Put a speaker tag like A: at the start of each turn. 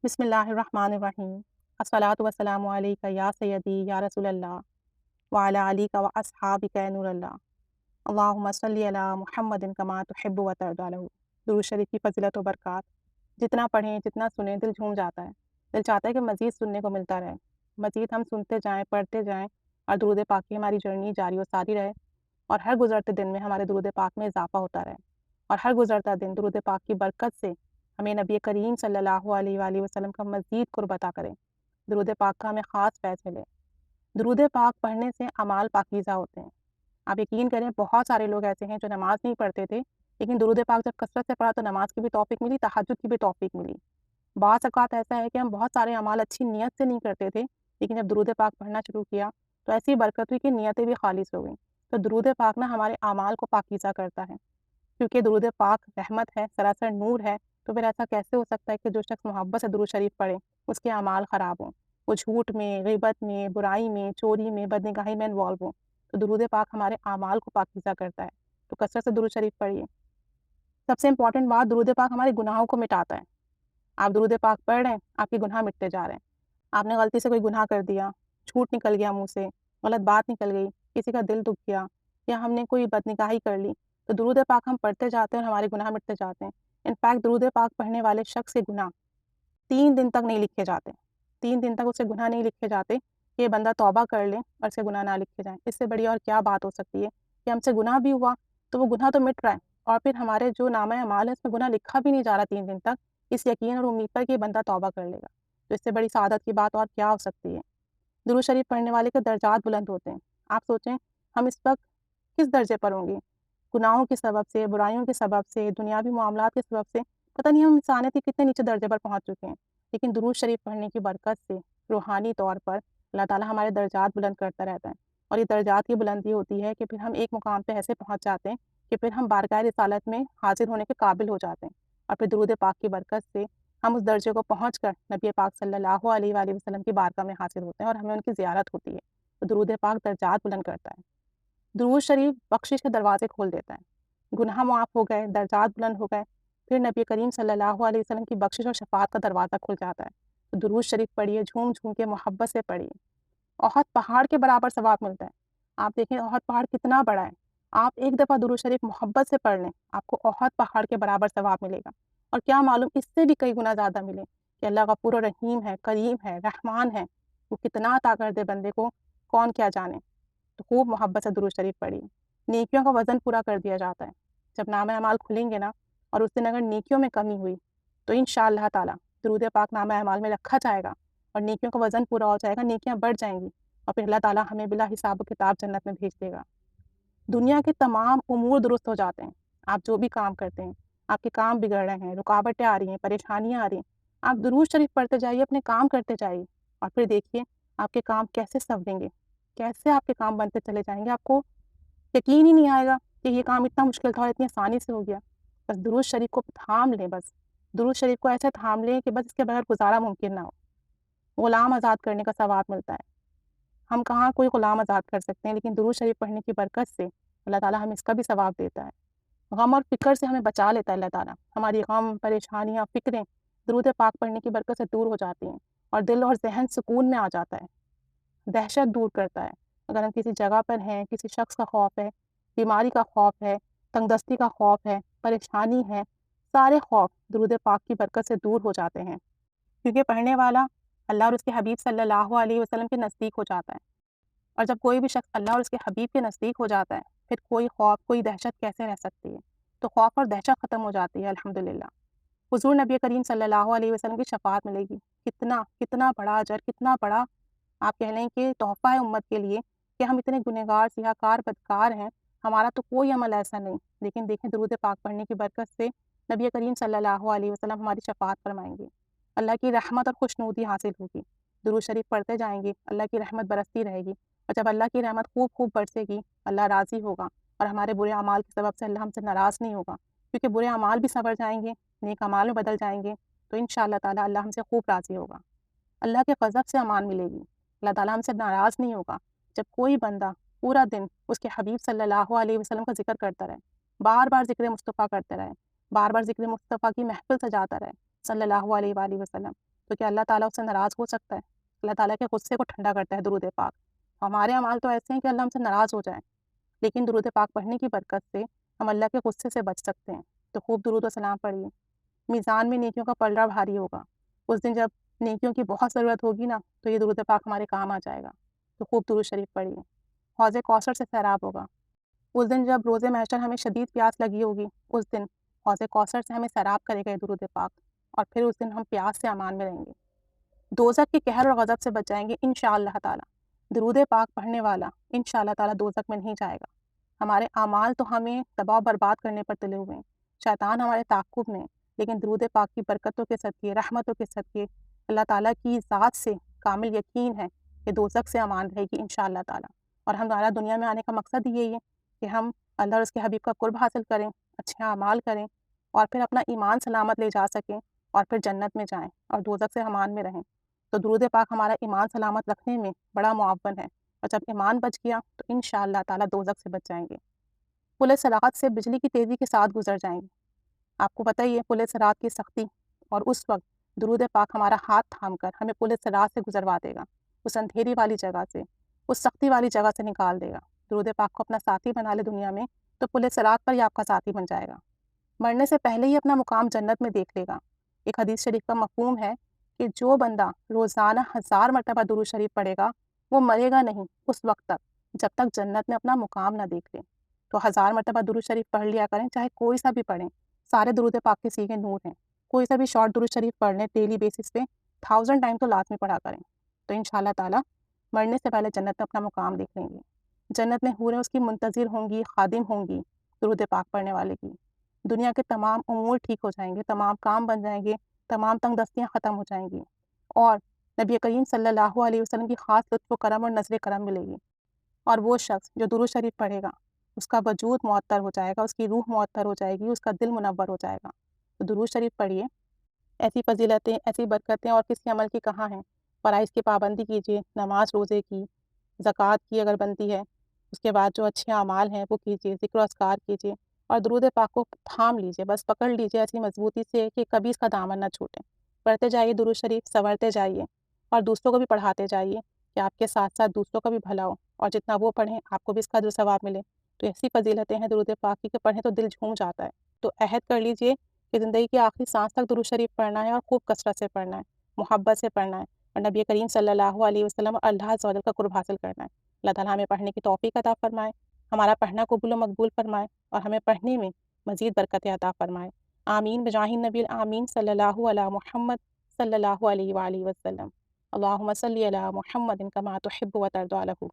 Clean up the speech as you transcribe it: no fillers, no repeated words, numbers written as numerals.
A: بسم اللہ الرحمن الرحیم الصلاۃ والسلام علیک یا سیدی یا رسول اللہ وعلی علیک و اصحابک نور اللہ اللہم صلی علی محمد کما تحب و ترضی له۔ درود شریف کی فضیلت و برکات جتنا پڑھیں جتنا سنیں دل جھوم جاتا ہے، دل چاہتا ہے کہ مزید سننے کو ملتا رہے، مزید ہم سنتے جائیں، پڑھتے جائیں اور درود پاک کی ہماری جرنی جاری و ساری رہے اور ہر گزرتے دن میں ہمارے درود پاک میں اضافہ ہوتا رہے اور ہر گزرتا دن درود پاک کی برکت سے ہمیں نبی کریم صلی اللہ علیہ وآلہ وسلم کا مزید قرب عطا کرے، درود پاک کا ہمیں خاص فیض ملے۔ درود پاک پڑھنے سے اعمال پاکیزہ ہوتے ہیں۔ آپ یقین کریں بہت سارے لوگ ایسے ہیں جو نماز نہیں پڑھتے تھے، لیکن درود پاک جب کثرت سے پڑھا تو نماز کی بھی توفیق ملی، تہجد کی بھی توفیق ملی۔ بعض اوقات ایسا ہے کہ ہم بہت سارے اعمال اچھی نیت سے نہیں کرتے تھے، لیکن جب درود پاک پڑھنا شروع کیا تو ایسی برکت ہوئی کہ نیتیں بھی خالص ہو گئیں۔ تو درود پاک نا ہمارے اعمال کو پاکیزہ کرتا ہے، کیونکہ درود پاک رحمت ہے، سراسر نور ہے۔ تو پھر ایسا کیسے ہو سکتا ہے کہ جو شخص محبت سے درود شریف پڑھے اس کے اعمال خراب ہوں، وہ جھوٹ میں، غیبت میں، برائی میں، چوری میں، بدنگاہی میں انوالو ہوں؟ تو درود پاک ہمارے اعمال کو پاکیزہ کرتا ہے، تو کثرت سے درود شریف پڑھیے۔ سب سے امپورٹنٹ بات، درود پاک ہمارے گناہوں کو مٹاتا ہے۔ آپ درود پاک پڑھ رہے ہیں، آپ کے گناہ مٹتے جا رہے ہیں۔ آپ نے غلطی سے کوئی گناہ کر دیا، جھوٹ نکل گیا منہ سے، غلط بات نکل گئی، کسی کا دل دکھ گیا یا ہم نے کوئی بدنگاہی کر لی، تو درود پاک ہم پڑھتے جاتے ہیں اور ہمارے گناہ مٹتے جاتے ہیں۔ انفیکٹ درود پاک پڑھنے والے شخص کے گناہ 3 دن تک نہیں لکھے جاتے، 3 دن تک اسے گناہ نہیں لکھے جاتے کہ یہ بندہ توبہ کر لے اور اسے گناہ نہ لکھے جائیں۔ اس سے بڑی اور کیا بات ہو سکتی ہے کہ ہم سے گناہ بھی ہوا تو وہ گناہ تو مٹ رہا ہے، اور پھر ہمارے جو نامہ اعمال ہے اس میں گناہ لکھا بھی نہیں جا رہا 3 دن تک، اس یقین اور امید پر کہ یہ بندہ توبہ کر لے گا۔ تو اس سے بڑی سعادت کی بات اور کیا ہو سکتی ہے؟ درود شریف پڑھنے والے کے درجات بلند ہوتے ہیں۔ آپ سوچیں ہم اس وقت کس درجے پر ہوں گے؟ گناہوں کے سبب سے، برائیوں کے سبب سے، دنیاوی معاملات کے سبب سے، پتہ نہیں ہم انسانیت کے کتنے نیچے درجے پر پہنچ چکے ہیں، لیکن درود شریف پڑھنے کی برکت سے روحانی طور پر اللہ تعالیٰ ہمارے درجات بلند کرتا رہتا ہے، اور یہ درجات کی بلندی ہوتی ہے کہ پھر ہم ایک مقام پہ ایسے پہنچ جاتے ہیں کہ پھر ہم بارگاہ رسالت میں حاضر ہونے کے قابل ہو جاتے ہیں، اور پھر درود پاک کی برکت سے ہم اس درجے کو پہنچ کر نبی پاک صلی اللہ علیہ وآلہ وسلم کی بارگاہ میں حاضر ہوتے ہیں اور ہمیں ان کی زیارت ہوتی ہے۔ تو درود پاک درجات بلند کرتا ہے۔ درود شریف بخشش کے دروازے کھول دیتا ہے، گناہ معاف ہو گئے، درجات بلند ہو گئے، پھر نبی کریم صلی اللہ علیہ وسلم کی بخشش اور شفاعت کا دروازہ کھل جاتا ہے۔ تو درود شریف پڑھیے، جھوم جھوم کے محبت سے پڑھیے، احد پہاڑ کے برابر ثواب ملتا ہے۔ آپ دیکھیں احد پہاڑ کتنا بڑا ہے، آپ ایک دفعہ درود شریف محبت سے پڑھ لیں، آپ کو احد پہاڑ کے برابر ثواب ملے گا، اور کیا معلوم اس سے بھی کئی گنا زیادہ ملے کہ اللہ غفور و رحیم ہے، کریم ہے، رحمان ہے، وہ کتنا عطا کر دے بندے کو کون کیا جانے۔ تو خوب محبت سے درود شریف پڑھیے، نیکیوں کا وزن پورا کر دیا جاتا ہے۔ جب نامہ اعمال کھلیں گے نا، اور اس دن اگر نیکیوں میں کمی ہوئی تو انشاءاللہ تعالیٰ درود پاک نامہ اعمال میں رکھا جائے گا اور نیکیوں کا وزن پورا ہو جائے گا، نیکیاں بڑھ جائیں گی، اور پھر اللہ تعالیٰ ہمیں بلا حساب و کتاب جنت میں بھیج دے گا۔ دنیا کے تمام امور درست ہو جاتے ہیں، آپ جو بھی کام کرتے ہیں، آپ کے کام بگڑ رہے ہیں، رکاوٹیں آ رہی ہیں، پریشانیاں آ رہی ہیں، آپ درود شریف پڑھتے جائیے، اپنے کام کرتے جائیے، اور پھر دیکھیے آپ کے کام کیسے سنوریں گے، کیسے آپ کے کام بنتے چلے جائیں گے۔ آپ کو یقین ہی نہیں آئے گا کہ یہ کام اتنا مشکل تھا اور اتنی آسانی سے ہو گیا۔ بس درود شریف کو تھام لیں، بس درود شریف کو ایسے تھام لیں کہ بس اس کے بغیر گزارا ممکن نہ ہو۔ غلام آزاد کرنے کا ثواب ملتا ہے۔ ہم کہاں کوئی غلام آزاد کر سکتے ہیں، لیکن درود شریف پڑھنے کی برکت سے اللہ تعالیٰ ہمیں اس کا بھی ثواب دیتا ہے۔ غم اور فکر سے ہمیں بچا لیتا ہے اللہ تعالیٰ، ہماری غم، پریشانیاں، فکریں درود پاک پڑھنے کی برکت سے دور ہو جاتی ہیں، اور دل اور ذہن سکون میں آ جاتا ہے، دہشت دور کرتا ہے۔ اگر ہم کسی جگہ پر ہیں، کسی شخص کا خوف ہے، بیماری کا خوف ہے، تنگ دستی کا خوف ہے، پریشانی ہے، سارے خوف درود پاک کی برکت سے دور ہو جاتے ہیں، کیونکہ پڑھنے والا اللہ اور اس کے حبیب صلی اللہ علیہ وسلم کے نزدیک ہو جاتا ہے، اور جب کوئی بھی شخص اللہ اور اس کے حبیب کے نزدیک ہو جاتا ہے پھر کوئی خوف، کوئی دہشت کیسے رہ سکتی ہے؟ تو خوف اور دہشت ختم ہو جاتی ہے الحمدللہ۔ حضور نبی کریم صلی اللہ علیہ وسلم کی شفاعت ملے گی، کتنا بڑا اجر، کتنا بڑا آپ کہہ لیں کہ تحفہ ہے امت کے لیے کہ ہم اتنے گنہگار، سیاہ کار، بدکار ہیں، ہمارا تو کوئی عمل ایسا نہیں، لیکن دیکھیں درود پاک پڑھنے کی برکت سے نبی کریم صلی اللہ علیہ وسلم ہماری شفاعت فرمائیں گے، اللہ کی رحمت اور خوشنودی حاصل ہوگی۔ درود شریف پڑھتے جائیں گے، اللہ کی رحمت برستی رہے گی، اور جب اللہ کی رحمت خوب خوب برسے گی اللہ راضی ہوگا، اور ہمارے برے اعمال کے سبب سے اللہ ہم سے ناراض نہیں ہوگا، کیونکہ برے اعمال بھی سنور جائیں گے، نیک اعمال میں بدل جائیں گے، تو انشاءاللہ تعالیٰ اللہ ہم سے خوب راضی ہوگا، اللہ کے غضب سے امان ملے گی، اللہ تعالیٰ ہم سے ناراض نہیں ہوگا۔ جب کوئی بندہ پورا دن اس کے حبیب صلی اللہ علیہ وسلم کا ذکر کرتا رہے، بار بار ذکر مصطفیٰ کرتے رہے، بار بار ذکر مصطفیٰ کی محفل سجاتا رہے، صلی اللہ علیہ وآلہ وسلم، تو کیا اللہ تعالیٰ اس سے ناراض ہو سکتا ہے؟ اللہ تعالیٰ کے غصے کو ٹھنڈا کرتا ہے درود پاک۔ ہمارے اعمال تو ایسے ہیں کہ اللہ ہم سے ناراض ہو جائیں، لیکن درود پاک پڑھنے کی برکت سے ہم اللہ کے غصے سے بچ سکتے ہیں۔ تو خوب درود و سلام پڑھیے۔ میزان میں نیکیوں کا پلڑا بھاری ہوگا، اس دن جب نیکیوں کی بہت ضرورت ہوگی نا، تو یہ درود پاک ہمارے کام آ جائے گا۔ تو خوب درود شریف پڑھیے۔ حوض کوثر سے سیراب ہوگا، اس دن جب روز محشر ہمیں شدید پیاس لگی ہوگی، اس دن حوض کوثر سے ہمیں سیراب کرے گا یہ درود پاک، اور پھر اس دن ہم پیاس سے امان میں رہیں گے، دوزخ کے قہر اور غضب سے بچ جائیں گے انشاءاللہ تعالیٰ۔ درود پاک پڑھنے والا انشاءاللہ تعالیٰ دوزخ میں نہیں جائے گا۔ ہمارے اعمال تو ہمیں تباہ و برباد کرنے پر تلے ہوئے ہیں، شیطان ہمارے تعاقب میں، لیکن درود پاک کی برکتوں کے صدقے، رحمتوں کے صدقے، اللہ تعالیٰ کی ذات سے کامل یقین ہے کہ دوزخ سے امان رہے گی انشاءاللہ تعالیٰ۔ اور ہمارا دنیا میں آنے کا مقصد یہی ہے کہ ہم اللہ اور اس کے حبیب کا قرب حاصل کریں، اچھے اعمال کریں، اور پھر اپنا ایمان سلامت لے جا سکیں، اور پھر جنت میں جائیں اور دوزخ سے امان میں رہیں۔ تو درود پاک ہمارا ایمان سلامت رکھنے میں بڑا معاون ہے، اور جب ایمان بچ گیا تو انشاءاللہ تعالیٰ دوزخ سے بچ جائیں گے۔ پل صراط سے بجلی کی تیزی کے ساتھ گزر جائیں گے۔ آپ کو پتہ ہی ہے پل صراط کی سختی، اور اس وقت درود پاک ہمارا ہاتھ تھام کر ہمیں پل صراط سے گزروا دے گا، اس اندھیری والی جگہ سے، اس سختی والی جگہ سے نکال دے گا۔ درود پاک کو اپنا ساتھی بنا لے دنیا میں، تو پل صراط پر ہی آپ کا ساتھی بن جائے گا، مرنے سے پہلے ہی اپنا مقام جنت میں دیکھ لے گا۔ ایک حدیث شریف کا مفہوم ہے کہ جو بندہ روزانہ 1000 مرتبہ درود شریف پڑھے گا، وہ مرے گا نہیں اس وقت تک جب تک جنت میں اپنا مقام نہ دیکھ لے۔ تو 1000 مرتبہ درود شریف پڑھ لیا کریں، چاہے کوئی سا بھی پڑھیں، سارے درود پاک کے سیغے نور ہیں، کوئی سا بھی شارٹ درود شریف پڑھ لیں ڈیلی بیسس پہ، 1000 ٹائم تو لازمی پڑھا کریں، تو انشاءاللہ تعالیٰ مرنے سے پہلے جنت میں اپنا مقام دیکھ لیں گے۔ جنت میں حوریں اس کی منتظر ہوں گی، خادم ہوں گی درود پاک پڑھنے والے کی۔ دنیا کے تمام امور ٹھیک ہو جائیں گے، تمام کام بن جائیں گے، تمام تنگ دستیاں ختم ہو جائیں گی، اور نبی کریم صلی اللہ علیہ وسلم کی خاص لطف و کرم اور نظر کرم ملے گی۔ اور وہ شخص جو درود شریف پڑھے گا، اس کا وجود معطر ہو جائے گا، اس کی روح معطر ہو جائے گی، اس کا دل منور ہو جائے گا۔ تو درود شریف پڑھیے۔ ایسی فضیلتیں، ایسی برکتیں اور کسی عمل کی کہاں ہیں؟ فرائض کی پابندی کیجیے، نماز روزے کی، زکوٰۃ کی اگر بنتی ہے، اس کے بعد جو اچھے اعمال ہیں وہ کیجیے، ذکر و اذکار کیجیے، اور درود پاک کو تھام لیجیے، بس پکڑ لیجیے ایسی مضبوطی سے کہ کبھی اس کا دامن نہ چھوٹے۔ پڑھتے جائیے درود شریف، سنورتے جائیے، اور دوسروں کو بھی پڑھاتے جائیے کہ آپ کے ساتھ ساتھ دوسروں کا بھی بھلا ہو، اور جتنا وہ پڑھیں آپ کو بھی اس کا جو ثواب ملے۔ تو ایسی فضیلتیں ہیں درود پاک کی کہ پڑھیں تو دل جھوم جاتا ہے۔ تو عہد کر لیجیے کہ زندگی کی آخری سانس تک درود شریف پڑھنا ہے، اور خوب کثرت سے پڑھنا ہے، محبت سے پڑھنا ہے، اور نبی کریم صلی اللہ علیہ وسلم اور اللہ عز و جل کا قرب حاصل کرنا ہے۔ اللہ تعالیٰ ہمیں پڑھنے کی توفیق عطا فرمائے، ہمارا پڑھنا قبول و مقبول فرمائے، اور ہمیں پڑھنے میں مزید برکتیں عطا فرمائے۔ آمین بجاہ النبی الآمین صلی اللہ علی محمد صلی اللہ علیہ وآلہ وسلم۔ اللہم صلی علی محمد کما تحب و ترضی عنہ۔